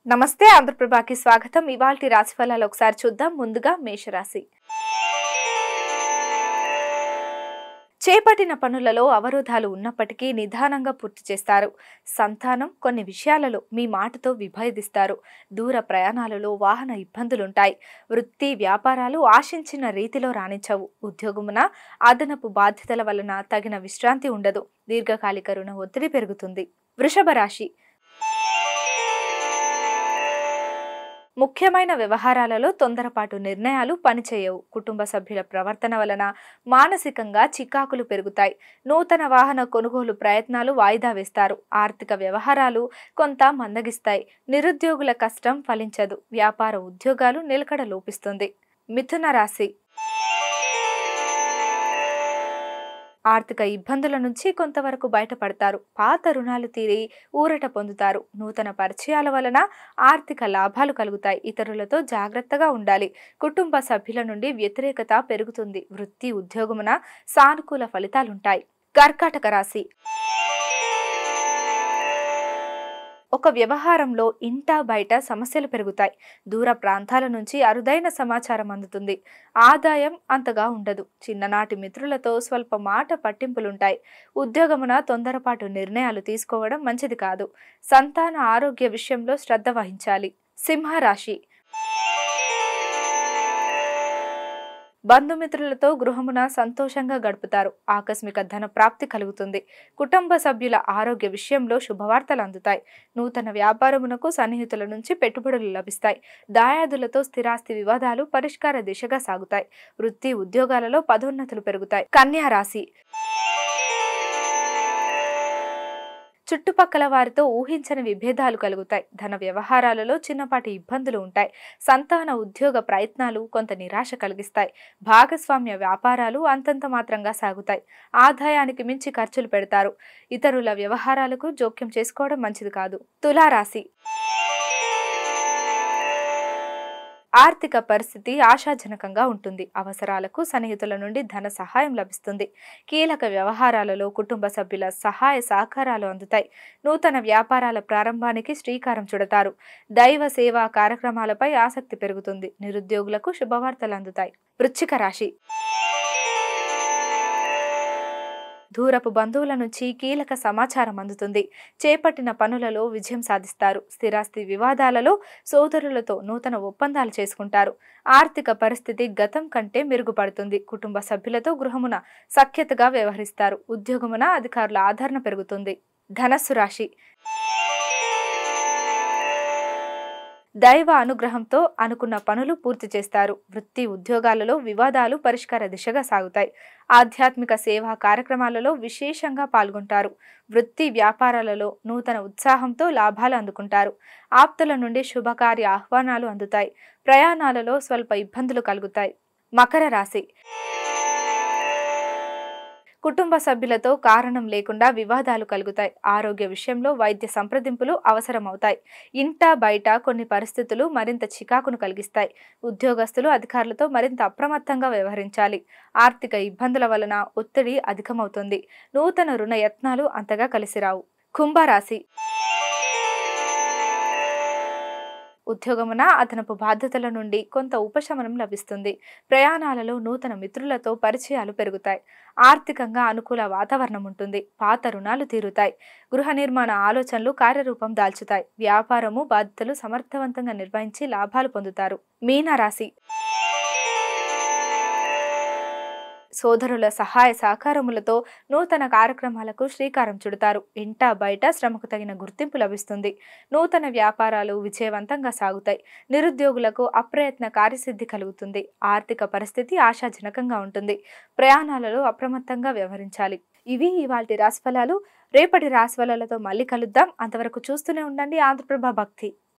నమస్తే ఆంధ్రప్రభకి స్వాగతం. ఇవాల్టి రాశిఫలాలు ఒకసారి చూద్దాం. ముందుగా మేషరాశి. చేపట్టిన పనులలో అవరోధాలు ఉన్నప్పటికీ నిదానంగా పూర్తి చేస్తారు. సంతానం కొన్ని విషయాలలో మీ మాటతో విభేదిస్తారు. దూర ప్రయాణాలలో వాహన ఇబ్బందులుంటాయి. వృత్తి వ్యాపారాలు ఆశించిన రీతిలో రాణించవు. ఉద్యోగమున అదనపు బాధ్యతల వలన తగిన విశ్రాంతి ఉండదు. దీర్ఘకాలిక రుణ ఒత్తిడి పెరుగుతుంది. వృషభ రాశి. ముఖ్యమైన వ్యవహారాలలో తొందరపాటు నిర్ణయాలు పనిచేయవు. కుటుంబ సభ్యుల ప్రవర్తన వలన మానసికంగా చికాకులు పెరుగుతాయి. నూతన వాహన కొనుగోలు ప్రయత్నాలు వాయిదా వేస్తారు. ఆర్థిక వ్యవహారాలు కొంత మందగిస్తాయి. నిరుద్యోగుల కష్టం ఫలించదు. వ్యాపార ఉద్యోగాలు నిలకడ లోపిస్తుంది. మిథున రాశి. ఆర్థిక ఇబ్బందుల నుంచి కొంతవరకు బయటపడతారు. పాత రుణాలు తీరి ఊరట పొందుతారు. నూతన పరిచయాల వలన ఆర్థిక లాభాలు కలుగుతాయి. ఇతరులతో జాగ్రత్తగా ఉండాలి. కుటుంబ సభ్యుల నుండి వ్యతిరేకత పెరుగుతుంది. వృత్తి ఉద్యోగమున సానుకూల ఫలితాలుంటాయి. కర్కాటక రాశి. ఒక వ్యవహారంలో ఇంటా బయట సమస్యలు పెరుగుతాయి. దూర ప్రాంతాల నుంచి అరుదైన సమాచారం అందుతుంది. ఆదాయం అంతగా ఉండదు. చిన్ననాటి మిత్రులతో స్వల్ప మాట పట్టింపులుంటాయి. ఉద్యోగమున తొందరపాటు నిర్ణయాలు తీసుకోవడం మంచిది కాదు. సంతాన ఆరోగ్య విషయంలో శ్రద్ధ వహించాలి. సింహరాశి. బంధుమిత్రులతో గృహమున సంతోషంగా గడుపుతారు. ఆకస్మిక ధన ప్రాప్తి కలుగుతుంది. కుటుంబ సభ్యుల ఆరోగ్య విషయంలో శుభవార్తలు అందుతాయి. నూతన వ్యాపారమునకు సన్నిహితుల నుంచి పెట్టుబడులు లభిస్తాయి. దాయాదులతో స్థిరాస్తి వివాదాలు పరిష్కార దిశగా సాగుతాయి. వృత్తి ఉద్యోగాలలో పదోన్నతులు పెరుగుతాయి. కన్యా రాశి. చుట్టుపక్కల వారితో ఊహించని విభేదాలు కలుగుతాయి. ధన వ్యవహారాలలో చిన్నపాటి ఇబ్బందులు ఉంటాయి. సంతాన ఉద్యోగ ప్రయత్నాలు కొంత నిరాశ కలిగిస్తాయి. భాగస్వామ్య వ్యాపారాలు అంతంత మాత్రంగా సాగుతాయి. ఆదాయానికి మించి ఖర్చులు పెడతారు. ఇతరుల వ్యవహారాలకు జోక్యం చేసుకోవడం మంచిది కాదు. తులారాశి. ఆర్థిక పరిస్థితి ఆశాజనకంగా ఉంటుంది. అవసరాలకు సన్నిహితుల నుండి ధన సహాయం లభిస్తుంది. కీలక వ్యవహారాలలో కుటుంబ సభ్యుల సహాయ సహకారాలు అందుతాయి. నూతన వ్యాపారాల ప్రారంభానికి శ్రీకారం చుడతారు. దైవ సేవా కార్యక్రమాలపై ఆసక్తి పెరుగుతుంది. నిరుద్యోగులకు శుభవార్తలు అందుతాయి. వృశ్చిక రాశి. దూరపు బంధువుల నుంచి కీలక సమాచారం అందుతుంది. చేపట్టిన పనులలో విజయం సాధిస్తారు. స్థిరాస్తి వివాదాలలో సోదరులతో నూతన ఒప్పందాలు చేసుకుంటారు. ఆర్థిక పరిస్థితి గతం కంటే మెరుగుపడుతుంది. కుటుంబ సభ్యులతో గృహమున సఖ్యతగా వ్యవహరిస్తారు. ఉద్యోగమున అధికారుల ఆదరణ పెరుగుతుంది. ధనస్సు రాశి. దైవ అనుగ్రహంతో అనుకున్న పనులు పూర్తి చేస్తారు. వృత్తి ఉద్యోగాలలో వివాదాలు పరిష్కార దిశగా సాగుతాయి. ఆధ్యాత్మిక సేవా కార్యక్రమాలలో విశేషంగా పాల్గొంటారు. వృత్తి వ్యాపారాలలో నూతన ఉత్సాహంతో లాభాలు అందుకుంటారు. ఆప్తుల నుండి శుభకార్య ఆహ్వానాలు అందుతాయి. ప్రయాణాలలో స్వల్ప ఇబ్బందులు కలుగుతాయి. మకర రాశి. కుటుంబ సభ్యులతో కారణం లేకుండా వివాదాలు కలుగుతాయి. ఆరోగ్య విషయంలో వైద్య సంప్రదింపులు అవసరమవుతాయి. ఇంటా బయట కొన్ని పరిస్థితులు మరింత చికాకును కలిగిస్తాయి. ఉద్యోగస్తులు అధికారులతో మరింత అప్రమత్తంగా వ్యవహరించాలి. ఆర్థిక ఇబ్బందుల వలన ఒత్తిడి అధికమవుతుంది. నూతన రుణ యత్నాలు అంతగా కలిసిరావు. కుంభరాశి. ఉద్యోగమున అదనపు బాధ్యతల నుండి కొంత ఉపశమనం లభిస్తుంది. ప్రయాణాలలో నూతన మిత్రులతో పరిచయాలు పెరుగుతాయి. ఆర్థికంగా అనుకూల వాతావరణం ఉంటుంది. పాత రుణాలు తీరుతాయి. గృహ నిర్మాణ ఆలోచనలు కార్యరూపం దాల్చుతాయి. వ్యాపారము బాధ్యతలు సమర్థవంతంగా నిర్వహించి లాభాలు పొందుతారు. మీనరాశి. సోదరుల సహాయ సహకారములతో నూతన కార్యక్రమాలకు శ్రీకారం చుడతారు. ఇంటా బయట శ్రమకు తగిన గుర్తింపు లభిస్తుంది. నూతన వ్యాపారాలు విజయవంతంగా సాగుతాయి. నిరుద్యోగులకు అప్రయత్న కార్యసిద్ధి కలుగుతుంది. ఆర్థిక పరిస్థితి ఆశాజనకంగా ఉంటుంది. ప్రయాణాలలో అప్రమత్తంగా వ్యవహరించాలి. ఇవి ఇవాల్టి రాశిఫలాలు. రేపటి రాశిఫలాలతో మళ్ళీ కలుద్దాం. అంతవరకు చూస్తూనే ఉండండి ఆంధ్రప్రభ భక్తి.